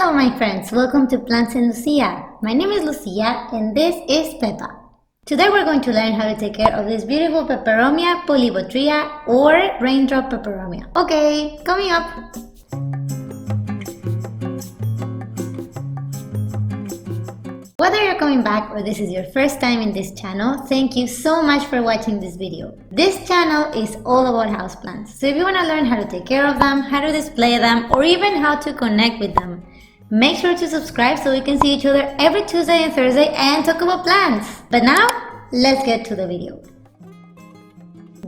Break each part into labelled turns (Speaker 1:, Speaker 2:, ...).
Speaker 1: Hello my friends, welcome to Plants and Lucia. My name is Lucia and this is Peppa. Today we're going to learn how to take care of this beautiful Peperomia Polybotrya or Raindrop Peperomia. Okay, coming up! Whether you're coming back or this is your first time in this channel, thank you so much for watching this video. This channel is all about houseplants, so if you want to learn how to take care of them, how to display them, or even how to connect with them, make sure to subscribe so we can see each other every Tuesday and Thursday and talk about plants. But now, let's get to the video.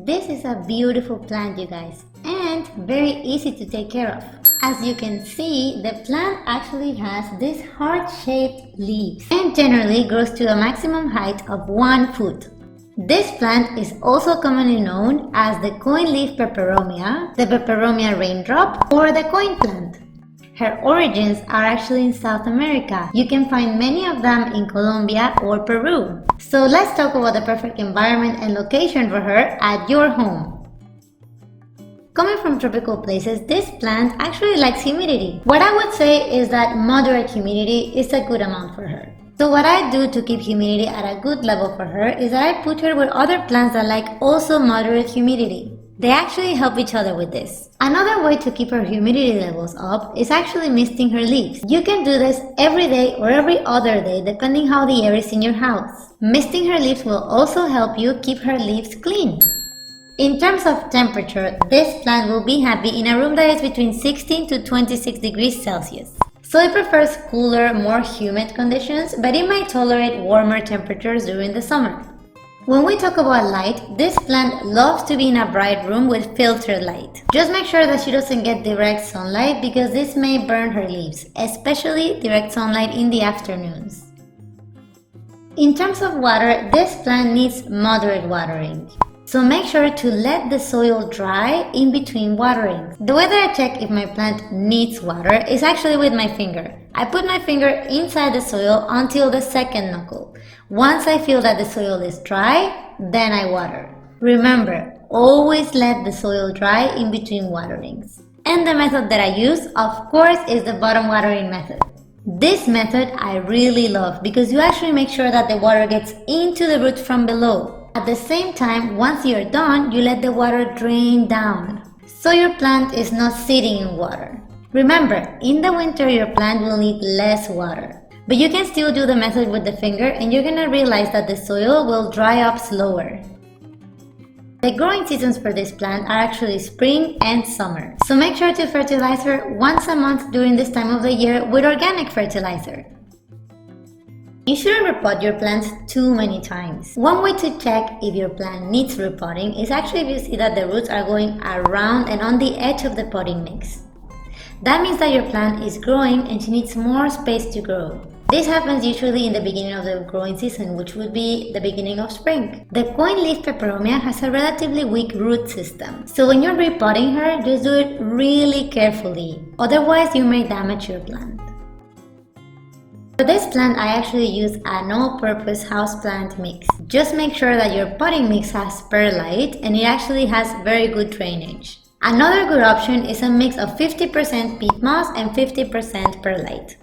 Speaker 1: This is a beautiful plant, you guys, and very easy to take care of. As you can see, the plant actually has these heart-shaped leaves and generally grows to a maximum height of 1 foot. This plant is also commonly known as the coin leaf peperomia, the Peperomia raindrop, or the coin plant. Her origins are actually in South America. You can find many of them in Colombia or Peru. So let's talk about the perfect environment and location for her at your home. Coming from tropical places, this plant actually likes humidity. What I would say is that moderate humidity is a good amount for her. So what I do to keep humidity at a good level for her is that I put her with other plants that like also moderate humidity. They actually help each other with this. Another way to keep her humidity levels up is actually misting her leaves. You can do this every day or every other day depending how the air is in your house. Misting her leaves will also help you keep her leaves clean. In terms of temperature, this plant will be happy in a room that is between 16 to 26 degrees Celsius. So it prefers cooler, more humid conditions, but it might tolerate warmer temperatures during the summer. When we talk about light, this plant loves to be in a bright room with filtered light. Just make sure that she doesn't get direct sunlight because this may burn her leaves, especially direct sunlight in the afternoons. In terms of water, this plant needs moderate watering. So make sure to let the soil dry in between waterings. The way that I check if my plant needs water is actually with my finger. I put my finger inside the soil until the second knuckle. Once I feel that the soil is dry, then I water. Remember, always let the soil dry in between waterings. And the method that I use, of course, is the bottom watering method. This method I really love because you actually make sure that the water gets into the roots from below. At the same time, once you're done, you let the water drain down, so your plant is not sitting in water. Remember, in the winter your plant will need less water, but you can still do the method with the finger and you're gonna realize that the soil will dry up slower. The growing seasons for this plant are actually spring and summer, so make sure to fertilize her once a month during this time of the year with organic fertilizer. You shouldn't repot your plants too many times. One way to check if your plant needs repotting is actually if you see that the roots are going around and on the edge of the potting mix. That means that your plant is growing and she needs more space to grow. This happens usually in the beginning of the growing season, which would be the beginning of spring. The coin leaf peperomia has a relatively weak root system, so when you're repotting her, just do it really carefully. Otherwise, you may damage your plant. For this plant, I actually use an all-purpose houseplant mix. Just make sure that your potting mix has perlite and it actually has very good drainage. Another good option is a mix of 50% peat moss and 50% perlite.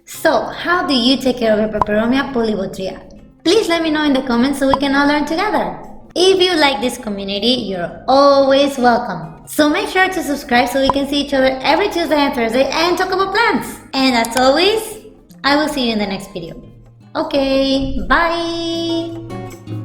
Speaker 1: So, how do you take care of your Peperomia Polybotrya? Please let me know in the comments so we can all learn together. If you like this community, you're always welcome. So make sure to subscribe so we can see each other every Tuesday and Thursday and talk about plants. And as always, I will see you in the next video. Okay, bye!